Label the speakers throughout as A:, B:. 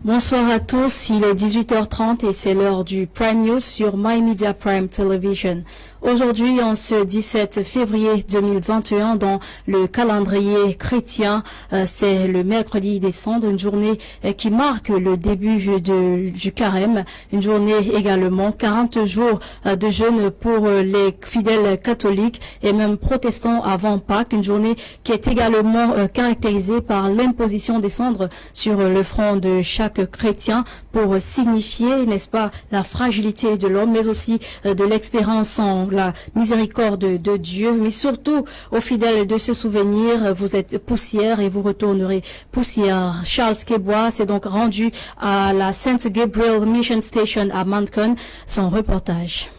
A: Bonsoir à tous, il est 18h30 et c'est l'heure du Prime News sur My Media Prime Television. Aujourd'hui, en ce 17 février 2021, dans le calendrier chrétien, c'est le mercredi des cendres, une journée qui marque le début du carême, une journée également 40 jours de jeûne pour les fidèles catholiques et même protestants avant Pâques, une journée qui est également caractérisée par l'imposition des cendres sur le front de chaque chrétien pour signifier, n'est-ce pas, la fragilité de l'homme, mais aussi de l'expérience en la miséricorde de Dieu, mais surtout aux fidèles de se souvenir, vous êtes poussière et vous retournerez poussière. Charles Kebois s'est donc rendu à la St. Gabriel Mission Station à Moncton, son reportage.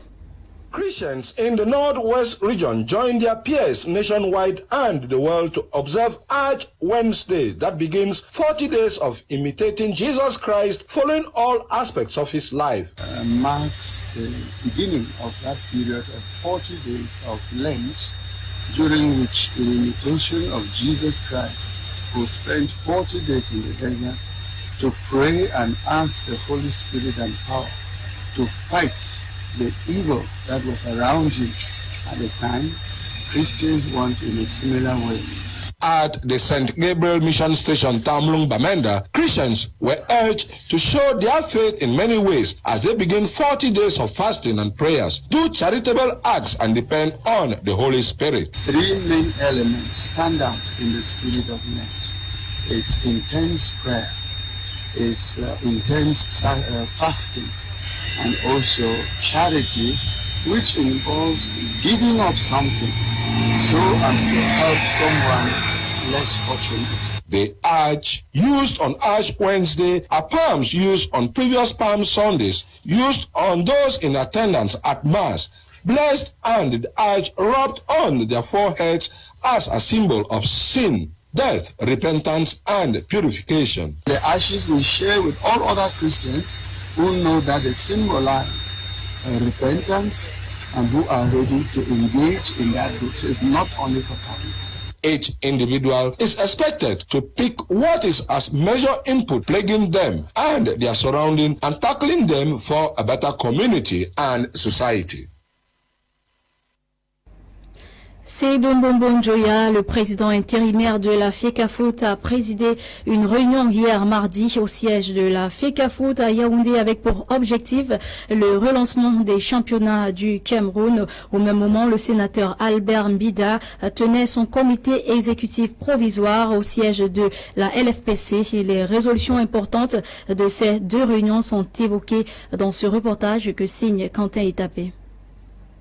B: Christians in the Northwest region join their peers nationwide and the world to observe Ash Wednesday that begins 40 days of imitating Jesus Christ following all aspects of his life.
C: Marks the beginning of that period of 40 days of Lent, during which in imitation of Jesus Christ who spent 40 days in the desert to pray and ask the Holy Spirit and power to fight the evil that was around him at the time. Christians want in a similar way.
B: At the St. Gabriel Mission Station, Tamlung, Bamenda, Christians were urged to show their faith in many ways as they begin 40 days of fasting and prayers, do charitable acts and depend on the Holy Spirit.
C: Three main elements stand out in the spirit of Lent. It's intense prayer, it's intense fasting, and also charity, which involves giving up something so as to help someone less fortunate.
B: The arch used on Ash Wednesday are palms used on previous Palm Sundays, used on those in attendance at Mass, blessed and the arch rubbed on their foreheads as a symbol of sin, death, repentance, and purification.
C: The ashes we share with all other Christians who know that they symbolize repentance and who are ready to engage in that good. So it's not only for Catholics.
B: Each individual is expected to pick what is as major input plaguing them and their surrounding and tackling them for a better community and society.
A: Seydou Njoya, le président intérimaire de la FECAFOOT, a présidé une réunion hier mardi au siège de la FECAFOOT à Yaoundé avec pour objectif le relancement des championnats du Cameroun. Au même moment, le sénateur Albert Mbida tenait son comité exécutif provisoire au siège de la LFPC et les résolutions importantes de ces deux réunions sont évoquées dans ce reportage que signe Quentin Itapé.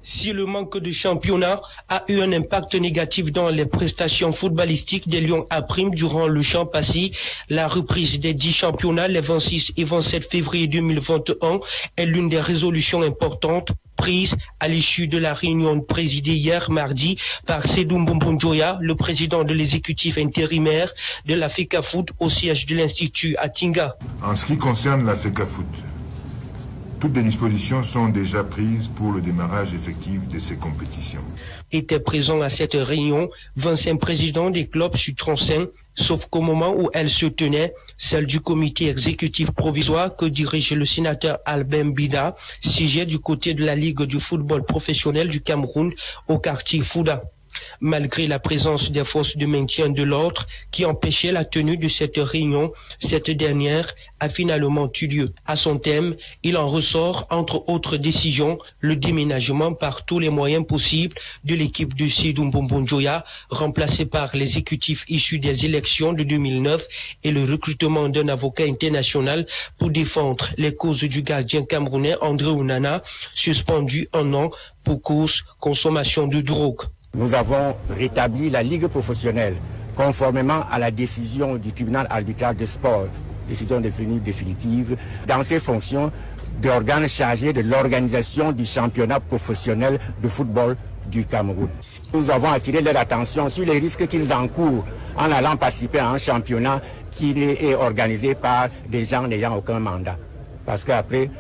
D: Si le manque de championnat a eu un impact négatif dans les prestations footballistiques des Lions à Prime durant le champ passé, la reprise des 10 championnats les 26 et 27 février 2021 est l'une des résolutions importantes prises à l'issue de la réunion présidée hier mardi par Seydou Njoya, le président de l'exécutif intérimaire de la FECAFOOT au siège de l'Institut à Tinga.
E: En ce qui concerne la FECAFOOT, toutes les dispositions sont déjà prises pour le démarrage effectif de ces compétitions.
D: Étaient présents à cette réunion 25 présidents des clubs sud-35, sauf qu'au moment où elle se tenait, celle du comité exécutif provisoire que dirige le sénateur Albert Mbida siégeait du côté de la Ligue du football professionnel du Cameroun au quartier Fouda. Malgré la présence des forces de maintien de l'ordre qui empêchaient la tenue de cette réunion, cette dernière a finalement eu lieu. À son thème, il en ressort, entre autres décisions, le déménagement par tous les moyens possibles de l'équipe de Seydou Njoya, remplacée par l'exécutif issu des élections de 2009 et le recrutement d'un avocat international pour défendre les causes du gardien camerounais André Onana, suspendu un an pour cause consommation de drogue.
F: Nous avons rétabli la Ligue professionnelle conformément à la décision du tribunal arbitral de sport, décision devenue définitive, dans ses fonctions d'organe chargé de l'organisation du championnat professionnel de football du Cameroun. Nous avons attiré leur attention sur les risques qu'ils encourent en allant participer à un championnat qui est organisé par des gens n'ayant aucun mandat. Parce qu'après,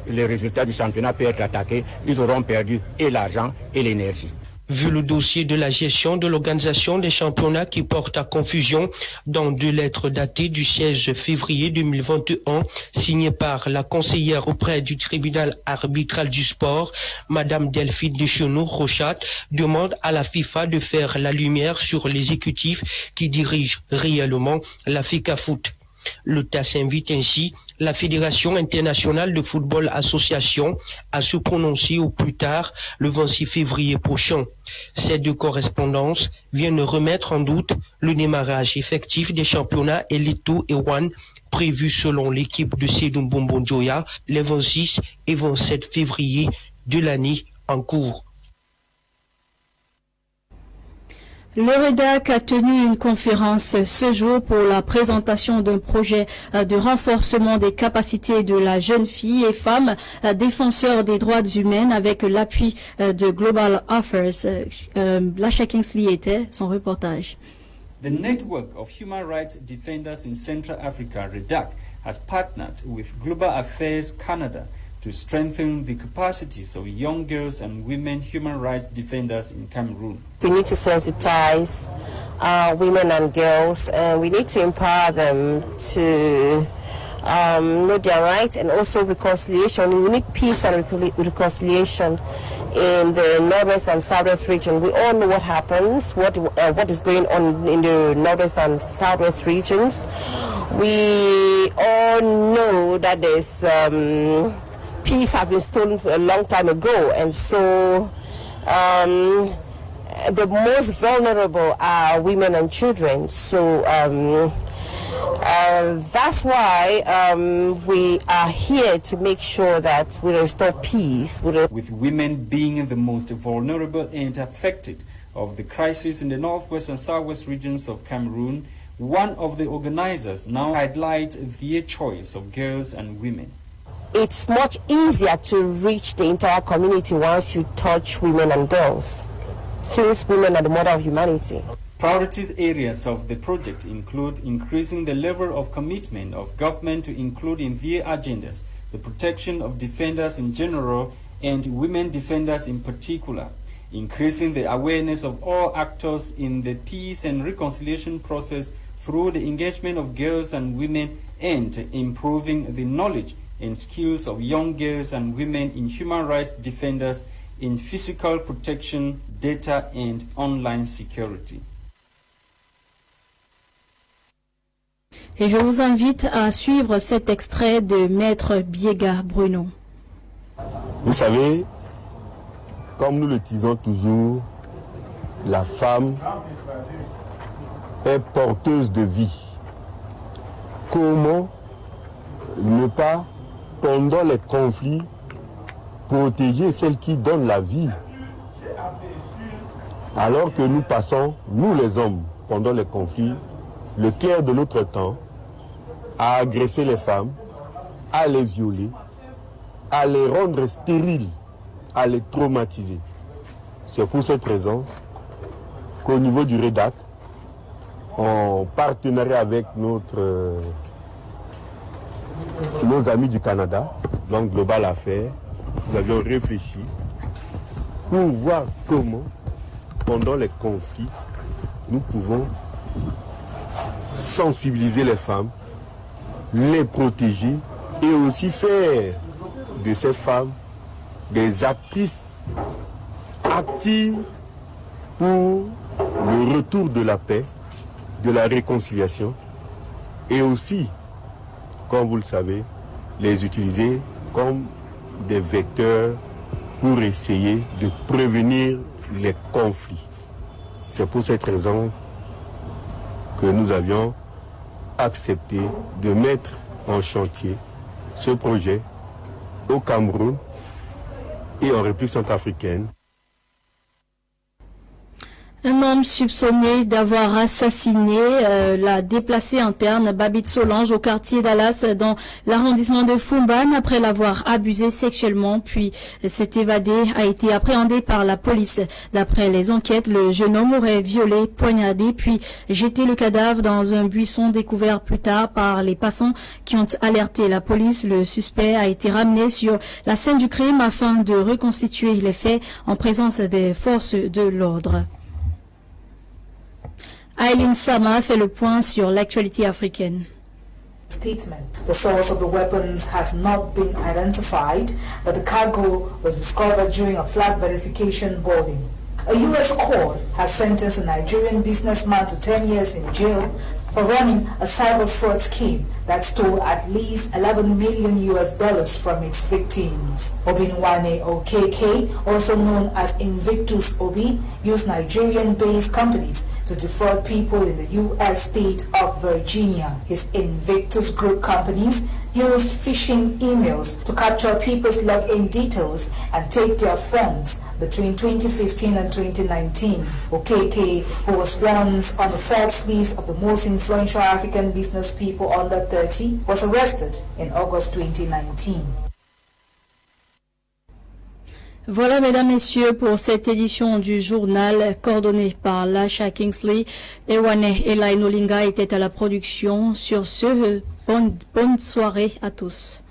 F: le résultat du championnat peut être attaqué, ils auront perdu et l'argent et l'énergie.
D: Vu le dossier de la gestion de l'organisation des championnats qui porte à confusion dans 2 lettres datées du 16 février 2021 signées par la conseillère auprès du tribunal arbitral du sport, Madame Delphine Deschenaux-Rochat, demande à la FIFA de faire la lumière sur l'exécutif qui dirige réellement la FECAFOOT. Le TAS invite ainsi la Fédération internationale de football association à se prononcer au plus tard le 26 février prochain. Ces 2 correspondances viennent remettre en doute le démarrage effectif des championnats Eleto et One prévus selon l'équipe de Seydou Bombondjoya les 26 et 27 février de l'année en cours.
A: Le REDAC a tenu une conférence ce jour pour la présentation d'un projet de renforcement des capacités de la jeune fille et femme défenseur des droits humains avec l'appui de Global Affairs. Lasha Kingsley était son reportage.
G: The Network of Human Rights Defenders in Central Africa, REDAC, has partnered with Global Affairs Canada to strengthen the capacities of young girls and women human rights defenders in Cameroon.
H: We need to sensitize women and girls, and we need to empower them to know their rights and also reconciliation. We need peace and reconciliation in the northwest and southwest region. We all know what happens, what is going on in the northwest and southwest regions. We all know that there's peace has been stolen for a long time ago, and so the most vulnerable are women and children. So that's why we are here to make sure that we restore peace.
G: With women being the most vulnerable and affected of the crisis in the northwest and southwest regions of Cameroon, one of the organizers now highlights their choice of girls and women.
H: It's much easier to reach the entire community once you touch women and girls, since women are the mother of humanity.
G: Priorities areas of the project include increasing the level of commitment of government to include in their agendas the protection of defenders in general and women defenders in particular, increasing the awareness of all actors in the peace and reconciliation process through the engagement of girls and women, and improving the knowledge and skills of young girls and women in human rights defenders in physical protection, data and online security.
A: Et je vous invite à suivre cet extrait de Maître Biega Bruno.
I: Vous savez, comme nous le disons toujours, la femme est porteuse de vie. Comment ne pas, pendant les conflits, protéger celle qui donne la vie, alors que nous passons, nous les hommes, pendant les conflits, le clair de notre temps, à agresser les femmes, à les violer, à les rendre stériles, à les traumatiser. C'est pour cette raison qu'au niveau du REDAC, en partenariat avec nos amis du Canada, donc Global Affairs, nous avions réfléchi pour voir comment, pendant les conflits, nous pouvons sensibiliser les femmes, les protéger et aussi faire de ces femmes des actrices actives pour le retour de la paix, de la réconciliation et aussi, comme vous le savez, les utiliser comme des vecteurs pour essayer de prévenir les conflits. C'est pour cette raison que nous avions accepté de mettre en chantier ce projet au Cameroun et en République centrafricaine.
A: Un homme soupçonné d'avoir assassiné la déplacée interne Babette Solange au quartier Dallas dans l'arrondissement de Fumban après l'avoir abusée sexuellement puis s'est évadé a été appréhendé par la police. D'après les enquêtes, le jeune homme aurait violé, poignardé puis jeté le cadavre dans un buisson découvert plus tard par les passants qui ont alerté la police. Le suspect a été ramené sur la scène du crime afin de reconstituer les faits en présence des forces de l'ordre. Aileen Sama fait le point sur l'actualité africaine.
J: Statement. The source of the weapons has not been identified, but the cargo was discovered during a flag verification boarding. A U.S. court has sentenced a Nigerian businessman to 10 years in jail for running a cyber fraud scheme that stole at least $11 million from its victims. Obinwane Okeke, also known as Invictus Obi, used Nigerian-based companies to defraud people in the U.S. state of Virginia. His Invictus Group companies used phishing emails to capture people's login details and take their funds between 2015 and 2019. Okeke, who was once on the Forbes list of the most influential African business people under 30, was arrested in August 2019.
A: Voilà, mesdames, messieurs, pour cette édition du journal coordonnée par Lasha Kingsley. Ewane Elaine Olinga était à la production. Sur ce, bonne soirée à tous.